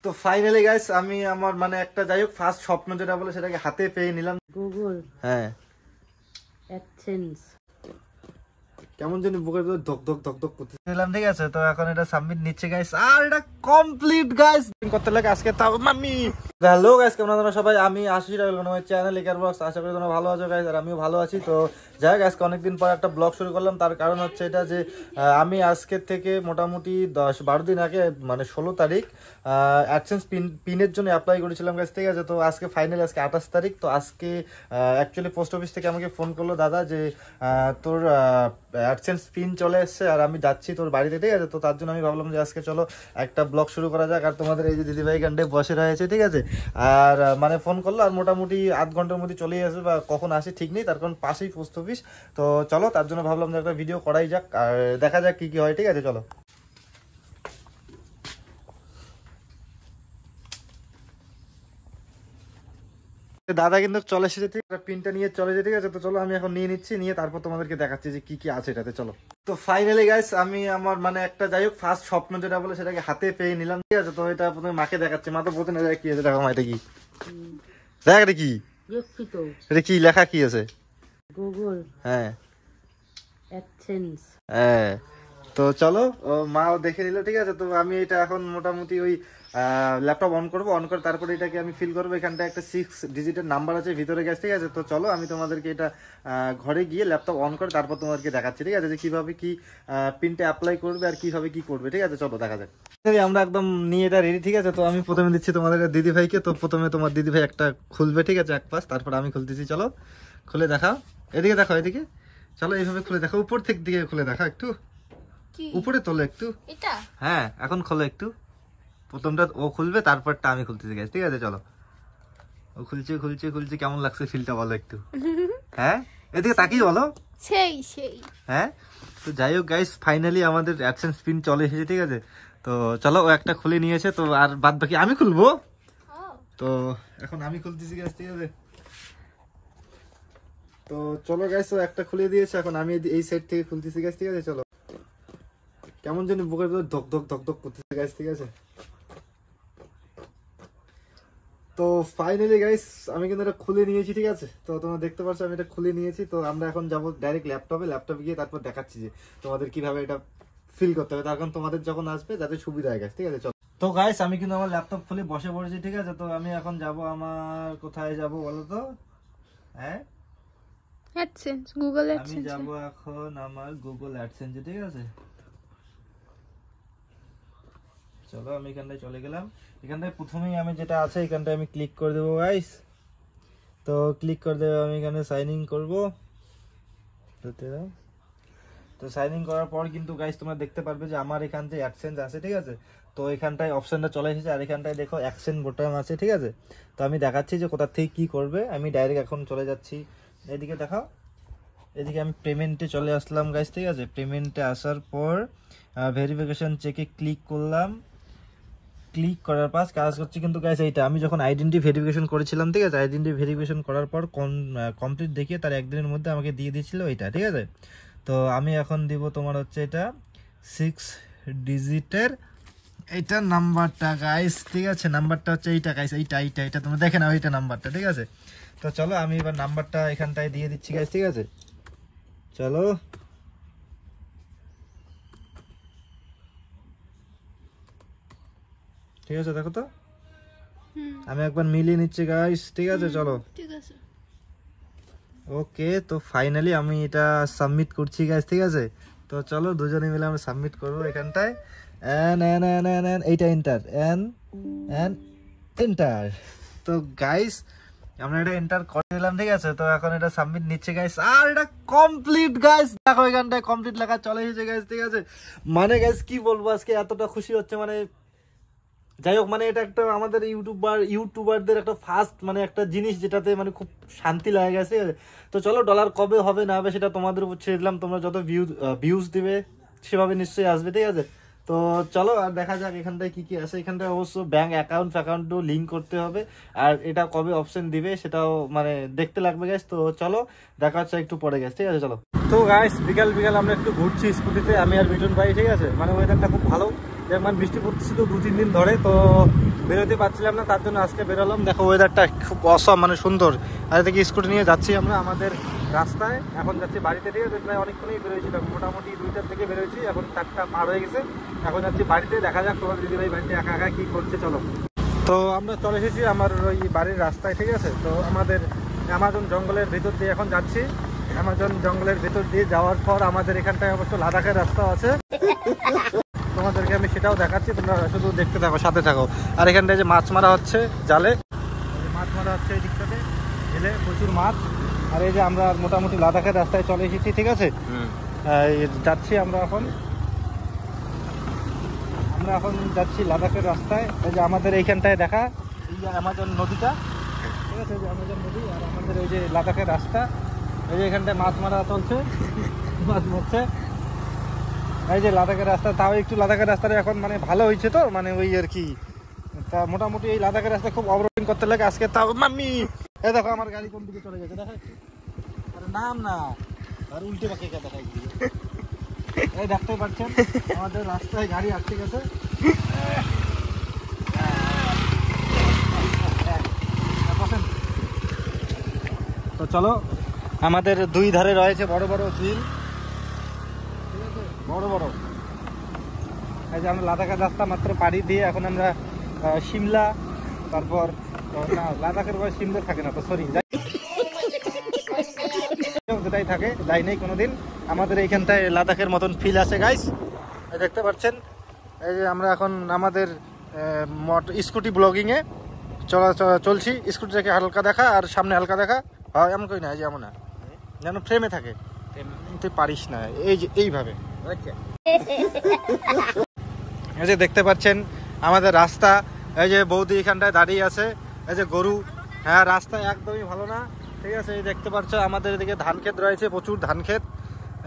তো finally guys আমি আমার মানে একটা যাই হোক ফার্স্ট স্বপ্ন যেটা বলে সেটাকে হাতে পেয়ে নিলাম। গুগল হ্যাঁ অ্যাডসেন্স কেমন জানি বুকের ভিতর ধক ধক ধক ধক করতে নিলাম, ঠিক আছে। তো এখন এটা সাবমিট নিচ্ছে গাইস, আর এটা কমপ্লিট গাইস করতে লাগে আজকে। তাও মাম্মি হ্যালো গাইস, কেমন আছেন সবাই? আমি আশিস রাহুল আমার চ্যানেল লিকার ব্লগস, আশা করি তোমরা ভালো আছো গাইস, আর আমিও ভালো আছি। তো যাই হোক আজকে অনেকদিন পর একটা ব্লগ শুরু করলাম, তার কারণ হচ্ছে এটা যে আমি আজকের থেকে মোটামুটি 10-12 দিন আগে মানে 16 তারিখ অ্যাডসেন্স পিনের জন্য অ্যাপ্লাই করেছিলাম গাইস, ঠিক আছে। তো আজকে ফাইনালি আজকে 28 তারিখ। তো আজকে অ্যাকচুয়ালি পোস্ট অফিস থেকে আমাকে ফোন করলো দাদা যে তোর অ্যাডসেন্স পিন চলে এসছে আর আমি যাচ্ছি তোর বাড়িতে, ঠিক আছে। তো তার জন্য আমি ভাবলাম যে আজকে চলো একটা ব্লগ শুরু করা যাক। আর তোমাদের এই যে দিদিভাই গান্ডে বসে রয়েছে, ঠিক আছে। আর মানে ফোন করলো আর মোটামুটি আধ ঘন্টার মধ্যে চলেই আসবে, বা কখন আসে ঠিক নেই, তার কারণ পাশেই পোস্ট অফিস। তো চলো তার জন্য ভাবলাম যে একটা ভিডিও করাই যাক আর দেখা যাক কি কি হয়, ঠিক আছে। চলো দাদা কিন্তু চলে এসেছে, ঠিক আছে, পিনটা নিয়ে চলে যেতে, ঠিক আছে। তো চলো আমি এখন নিয়ে নিচ্ছি, নিয়ে তারপর তোমাদেরকে দেখাচ্ছি যে কি কি আছে এটাতে। চলো তো ফাইনালি গাইস আমি আমার মানে একটা যাই হোক ফার্স্ট স্বপ্ন যেটা বলে সেটাকে হাতে পেয়ে নিলাম, ঠিক আছে। তো এটা প্রথমে মাকে দেখাচ্ছি, মা তো বলতে না কি আছে, দেখো মা এটা কি দেখ, এটা কি, এটা কি লেখা কি আছে? গুগল হ্যাঁ অ্যাডসেন্স। হ্যাঁ তো চলো মাও দেখে নিল, ঠিক আছে। তো আমি এটা এখন মোটামুটি ওই ল্যাপটপ অন করবো, অন করে তারপরে এটাকে আমি ফিল করবো। এখানটা একটা 6 ডিজিটের নাম্বার আছে ভিতরে গেছে, ঠিক আছে। তো চলো আমি তোমাদেরকে এটা ঘরে গিয়ে ল্যাপটপ অন করে তারপর তোমাদেরকে দেখাচ্ছি, ঠিক আছে, যে কিভাবে কি পিনটা অ্যাপ্লাই করবে আর কিভাবে কি করবে, ঠিক আছে। চলো দেখা যাক। আমরা একদম নিয়ে এটা রেডি, ঠিক আছে। তো আমি প্রথমে দিচ্ছি তোমাদের দিদি ভাইকে। তো প্রথমে তোমার দিদি ভাই একটা খুলবে, ঠিক আছে, এক পাশ, তারপর আমি খুলতেছি। চলো খুলে দেখাও, এদিকে দেখো, এদিকে চলো, এইভাবে খুলে দেখো, উপর থেকে দিকে খুলে দেখা, একটু উপরে তোলো একটু, এটা হ্যাঁ এখন খোলো একটু। প্রথমটা ও খুলবে, তারপরটা আমি খুলতেছি গাইস, ঠিক আছে। চলো ও খুলছে খুলছে খুলছে, কেমন লাগছে ফিলটা বলো একটু। হ্যাঁ এদিকে তাকিয়ে বলো। সেই সেই হ্যাঁ। তো যাই হোক গাইস ফাইনালি আমাদের অ্যাডসেন্স পিন চলে এসেছে, ঠিক আছে। তো চলো ও একটা খুলে নিয়েছে, তো আর বাদ বাকি আমি খুলবো। তো এখন আমি খুলতেছি গাইস, ঠিক আছে। তো চলো গাইস ও একটা খুলে দিয়েছে, এখন আমি এই সাইড থেকে খুলতেছি গাইস, ঠিক আছে। চলো কেমন জানি বুকের ভিতর ধক ধক ধক ধক করতেছে গাইস, ঠিক আছে। তো ফাইনালি গাইস আমি কিন্তু এটা খুলে নিয়েছি, ঠিক আছে। তো তোমরা দেখতে পাচ্ছ আমি এটা খুলে নিয়েছি। তো আমরা এখন যাবো ডাইরেক্ট ল্যাপটপে গিয়ে তারপর দেখাচ্ছি যে তোমাদের কিভাবে এটা ফিল করতে হবে, তার কারণ তোমাদের যখন আসবে যাতে সুবিধা হয় গাইস, ঠিক আছে। চলো তো গাইস আমি কিন্তু আমার ল্যাপটপ খুলে বসে পড়েছি, ঠিক আছে। তো আমি এখন যাব আমার কোথায় যাব বলো তো? হ্যাঁ অ্যাডসেন্স, গুগল অ্যাডসেন্স। আমি যাব এখন আমার গুগল অ্যাডসেন্সে, ঠিক আছে। চলো আমি এখানটায় চলে গেলাম। এখানটায় প্রথমেই আমি যেটা আছে এখানটায় আমি ক্লিক করে দেবো গাইস। তো ক্লিক করে দেবো, আমি এখানে সাইন ইন করবো। তো সাইন ইন করার পর কিন্তু গাইস তোমরা দেখতে পারবে যে আমার এখান থেকে অ্যাডসেন্স আছে, ঠিক আছে। তো এখানটায় অপশনটা চলে এসেছে, আর এখানটায় দেখো অ্যাকশন বোতাম আছে, ঠিক আছে। তো আমি দেখাচ্ছি যে কোথা থেকে কি করবে। আমি ডাইরেক্ট এখন চলে যাচ্ছি এদিকে, দেখাও এদিকে। আমি পেমেন্টে চলে আসলাম গাইস, ঠিক আছে। পেমেন্টে আসার পর ভেরিফিকেশন চেকে ক্লিক করলাম। ক্লিক করার পর কাজ করছে কিন্তু গাইস এইটা আমি যখন আইডেন্টি ভেরিফিকেশন করেছিলাম, ঠিক আছে। আইডেন্টি ভেরিফিকেশন করার পর কমপ্লিট দেখিয়ে তার একদিনের মধ্যে আমাকে দিয়ে দিয়েছিল এটা, ঠিক আছে। তো আমি এখন দিব তোমার হচ্ছে এটা 6 ডিজিটের এইটা নাম্বারটা গাইস, ঠিক আছে। নাম্বারটা হচ্ছে এইটা গাইস, এইটা তোমরা দেখে নাও এইটা নাম্বারটা, ঠিক আছে। তো চলো আমি এবার নাম্বারটা এখানটায় দিয়ে দিচ্ছি গাইস, ঠিক আছে। চলো ঠিক আছে, দেখো তো আমি একবার মিলিয়ে নিচ্ছি গাইস, ঠিক আছে। চলো ঠিক আছে, ওকে। তো ফাইনালি আমি এটা সাবমিট করছি গাইস, ঠিক আছে। তো চলো দুজনে মিলে আমরা সাবমিট করবো এখানটায়। এইটা এন্টার এন্টার। তো গাইস আমরা এটা এন্টার করে দিলাম, ঠিক আছে। তো এখন এটা সাবমিট নিচ্ছে গাইস, আর এটা কমপ্লিট গাইস। দেখো এখানটায় কমপ্লিট লেখা চলে এসেছে গাইস, ঠিক আছে। মানে গাইস কি বলবো, আজকে এতটা খুশি হচ্ছে, মানে যাই হোক মানে এটা একটা আমাদের ইউটিউবারদের একটা ফার্স্ট মানে একটা জিনিস যেটাতে মানে খুব শান্তি লাগে গেছে। তো চলো ডলার কবে হবে না হবে সেটা তোমাদের উপর ছেড়ে দিলাম, তোমরা যত ভিউজ দিবে সেভাবে নিশ্চয়ই আসবে, ঠিক আছে। তো চলো আর দেখা যাক এখানটায় কি কি আছে। এখানটায় অবশ্য ব্যাংক অ্যাকাউন্টও লিঙ্ক করতে হবে, আর এটা কবে অপশন দিবে সেটাও মানে দেখতে লাগবে গাইস। তো চলো দেখা হচ্ছে একটু পরে গাইস, ঠিক আছে। চলো তো গাইস বিকাল আমরা একটু ঘুরছি স্কুটিতে, আমি আর মিঠুন ভাই, ঠিক আছে। মানে ওয়েদারটা খুব ভালো, মানে বৃষ্টি পড়তেছিল 2-3 দিন ধরে। তো বেরোতে পারছিলাম না, তার জন্য আজকে বেরোলাম। দেখো ওয়েদারটা খুব অসম, মানে সুন্দর। আর থেকে স্কুটি নিয়ে যাচ্ছি আমরা আমাদের রাস্তায়, এখন যাচ্ছি বাড়িতে। ঠিক আছে, প্রায় অনেকক্ষণই বেরোয়েছিলাম, মোটামুটি 2টার থেকে বেরোয়েছি, এখন 4টা পার হয়ে গেছে। এখন যাচ্ছি বাড়িতে, দেখা যাক তোমার দিদিভাই বাড়িতে একা একা কী করছে। চলো, তো আমরা চলে এসেছি আমার ওই বাড়ির রাস্তায়। ঠিক আছে, তো আমাদের অ্যামাজন জঙ্গলের ভিতর দিয়ে এখন যাচ্ছি। অ্যামাজন জঙ্গলের ভিতর দিয়ে যাওয়ার পর আমাদের এখানটায় অবশ্য লাদাখের রাস্তা আছে, তোমাদেরকে আমি সেটাও দেখাচ্ছি, তোমরা শুধু দেখতে থাকো, সাথে থাকো। আর এখানটায় যে মাছ মারা হচ্ছে জালে, মাছ মারা হচ্ছে এই দিকটাতে জেলে, প্রচুর মাছ। আর এই যে আমরা মোটামুটি লাদাখের রাস্তায় চলে এসেছি। ঠিক আছে, যাচ্ছি আমরা এখন যাচ্ছি লাদাখের রাস্তায়। এই যে আমাদের এইখানটায় দেখা এই যে অ্যামাজন নদীটা, ঠিক আছে, এই যে অ্যামাজন নদী, আর আমাদের এই যে লাদাখের রাস্তা। এই যে এখানটায় মাছ মারা চলছে, মাছ মারছে। এই যে লাদাখের রাস্তা, তাও একটু লাদাখের রাস্তাটা এখন মানে ভালো হয়েছে, তো মানে ওই আর কি। তা মোটামুটি এই লাদাখের রাস্তা খুব অবরোধ করতে লাগে আজকে। তাও মাম্মি এই দেখো আমার গাড়ি কোন দিকে চলে গেছে, দেখা আরে নাম না, আর উল্টে পাখি দেখা এই দেখতে পাচ্ছেন আমাদের রাস্তায় গাড়ি আটকে গেছে। তো চলো, আমাদের দুই ধারে রয়েছে বড় বড় ঝিল, ঠিক আছে, বড় বড়। এই যে আমরা লাদাখের রাস্তা মাত্র পাড়ি দিয়ে এখন আমরা সিমলা, তারপর না লাদাখের বয়স সিমলা থাকে না, তো সরি যেটাই থাকে, যাই নেই কোনোদিন। আমাদের এইখানটায় লাদাখের মতন ফিল আছে গাইস, দেখতে পাচ্ছেন। এই যে আমরা এখন আমাদের স্কুটি ব্লগিংয়ে চলছি। স্কুটিটাকে হালকা দেখা আর সামনে হালকা দেখা, হয় এমন করি না, এই যে এমন না যেন ফ্রেমে থাকে, তুই পারিস না, এই যে এইভাবে। এই যে দেখতে পাচ্ছেন আমাদের রাস্তা, এই যে বৌদি এখানটায় দাঁড়িয়ে আছে, এই যে গরু। হ্যাঁ, রাস্তা একদমই ভালো না, ঠিক আছে। এই দেখতে পাচ্ছ আমাদের এদিকে ধান ক্ষেত রয়েছে, প্রচুর ধান ক্ষেত।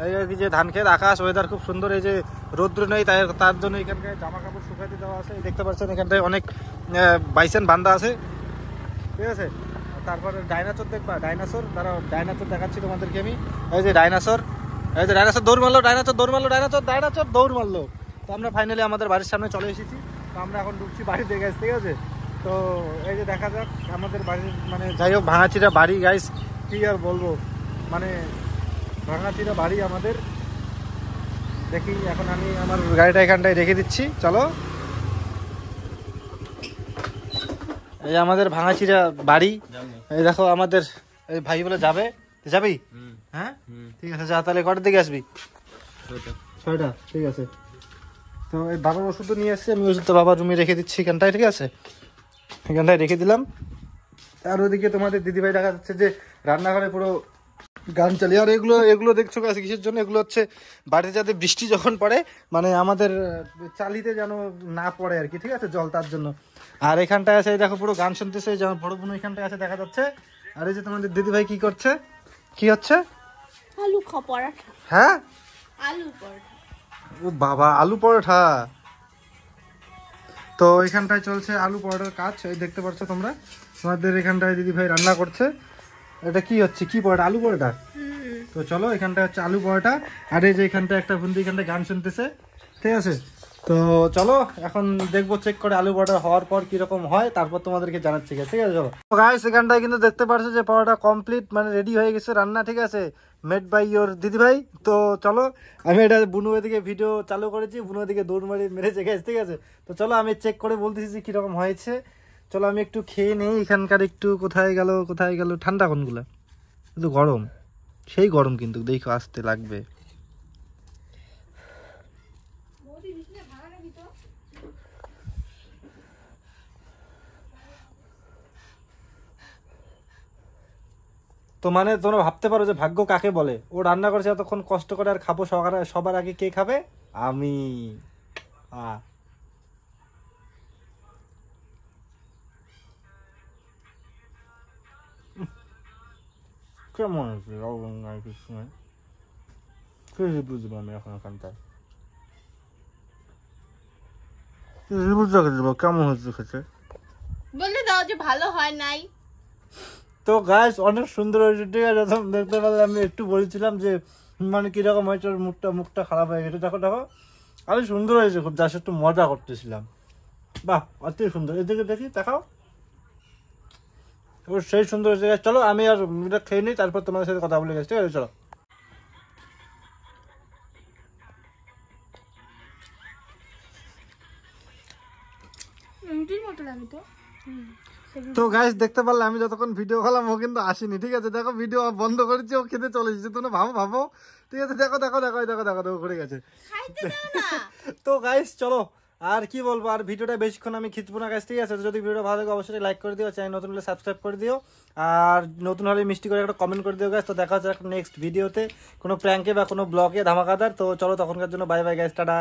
এই যে ধান ক্ষেত, আকাশ, ওয়েদার খুব সুন্দর। এই যে রৌদ্র নেই, তার জন্য এখানটায় জামা কাপড় শুকাতে দেওয়া আছে। দেখতে পাচ্ছেন এখানটায় অনেক বাইসেন বান্ধা আছে, ঠিক আছে। তারপরে ডাইনাসোর দেখবা, ডাইনাসোর, তারা ডাইনাসোর দেখাচ্ছি তোমাদেরকে আমি। এই যে ডাইনাসোর, এই যে ডাইনাসোর দৌড় মারলো, ডাইনাসোর দৌড় মারলো, ডাইনাসোর দৌড় মারলো। তো আমরা ফাইনালি আমাদের বাড়ির সামনে চলে এসেছি। তো আমরা এখন ঢুকছি বাড়িতে গেছি, ঠিক আছে। তো এই যে দেখা যাক আমাদের বাড়ির, মানে যাই হোক ভাঙাচিরা বাড়ি গাইস, কি আর বলবো, মানে ভাঙাচিরা বাড়ি আমাদের। দেখি এখন আমি আমার গাড়িটা এখানটায় রেখে দিচ্ছি, চলো। এই আমাদের ভাঙাচিরা বাড়ি, এই দেখো আমাদের এই ভাই বলে যাবে, যাবি? হ্যাঁ ঠিক আছে, যা তাহলে কটার দিকে আসবি? 6টা, ঠিক আছে। তো এই বাবার ওষুধ নিয়ে এসছি আমি, ওষুধটা বাবার রুমে রেখে দিচ্ছি এখানটায়, ঠিক আছে, এখানটায় রেখে দিলাম। আর ওদিকে তোমাদের দিদিভাই দেখা যাচ্ছে যে রান্নাঘরে পুরো গান চালিয়ে। আর এগুলো দেখছো কাছে কিসের জন্য? এগুলো হচ্ছে বাড়িতে যাতে বৃষ্টি যখন পড়ে, মানে আমাদের চালিতে যেন না পড়ে আর কি, ঠিক আছে, জল, তার জন্য। আর এখানটায় আছে দেখো পুরো গান শুনতেছে, যেমন বড় বোন এখানটায় আছে দেখা যাচ্ছে। আর এই যে তোমাদের দিদিভাই কি করছে, কি হচ্ছে? আলু পরোটা। হ্যাঁ, আলু পরোটা। ও বাবা, আলু পরোটা। তো এখানটায় চলছে আলু পরোটার কাজ, এই দেখতে পাচ্ছ তোমরা। তোমাদের এখানটায় দিদিভাই রান্না করছে। এটা কি হচ্ছে, কি পরোটা? আলু পরোটা। তো চলো, এখানটা হচ্ছে আলু পরোটা। আর এই যে এখানটা একটা বন্ধু এখানটা গান শুনতেছে, ঠিক আছে। তো চলো এখন দেখবো চেক করে আলু পরোটা হওয়ার পর কিরকম হয়, তারপর তোমাদেরকে জানাচ্ছি, ঠিক আছে। চলো গাইস, এখানটায় কিন্তু দেখতে পাচ্ছ যে পরোটা কমপ্লিট, মানে রেডি হয়ে গেছে রান্না, ঠিক আছে, মেড বাই ইয়োর দিদিভাই। তো চলো, আমি এটা বুনু এদিকে ভিডিও চালু করেছি, বুনু এদিকে দৌড় মেরেছে গেছে, ঠিক আছে। তো চলো আমি চেক করে বলতেছি যে কিরকম হয়েছে। চলো আমি একটু খেয়ে নেই এখানকার, একটু কোথায় গেল ঠান্ডা কোনগুলা, কিন্তু গরম, সেই গরম কিন্তু, দেখো আসতে লাগবে। তো মানে তোমরা ভাবতে পারো যে ভাগ্য কাকে বলে, ও রান্না করেছে এতক্ষণ কষ্ট করে, আর খাবো সবার আগে কে খাবে? আমি। কেমন আছে বুঝবো আমি এখন এখানটায়, কেমন হচ্ছে খেতে? বলে দাও যে ভালো হয় নাই। তো গাইস অনেক সুন্দর হয়েছে, ঠিক আছে। দেখতে পারলে আমি একটু বলছিলাম যে মানে কিরকম হয়েছে, ওর মুখটা খারাপ হয়ে গেছে। দেখো আমি সুন্দর হয়েছে খুব, যার একটু মজা করতেছিলাম। বাহ অতি সুন্দর, এদিকে দেখি দেখাও। ও সেই সুন্দর হয়েছে guys। চলো আমি আর এটা খেয়ে নিই, তারপর তোমাদের সাথে কথা বলে গেছি, ঠিক আছে? চলো। রুটির মতো লাগে তো। তো গাইস দেখতে পারলে আমি যতক্ষণ ভিডিও খেলাম ও কিন্তু আসেনি, ঠিক আছে? দেখো ভিডিও বন্ধ করেছি, ও খেতে চলে এসেছে। তোমরা ভাবো ভাবো, ঠিক আছে? দেখো দেখো দেখো দেখো দেখো দেখো ঘুরে গেছে। খাইতে দাও না। তো গাইস চলো, আর কি বলবো, আর ভিডিওটা বেশিক্ষণ আমি খিচবো না গাইস, ঠিক আছে? তো যদি ভিডিওটা ভালো লাগে অবশ্যই লাইক করে দিও, চ্যানেল নতুন হলে সাবস্ক্রাইব করে দিও, আর নতুন হলে মিষ্টি করে একটা কমেন্ট করে দিও গাইস। তো দেখা হচ্ছে একটা নেক্সট ভিডিওতে, কোনো প্র্যাঙ্কে বা কোনো ব্লগে ধামাকাদার। তো চলো তখনকার জন্য বাই বাই গাইস, টাটা।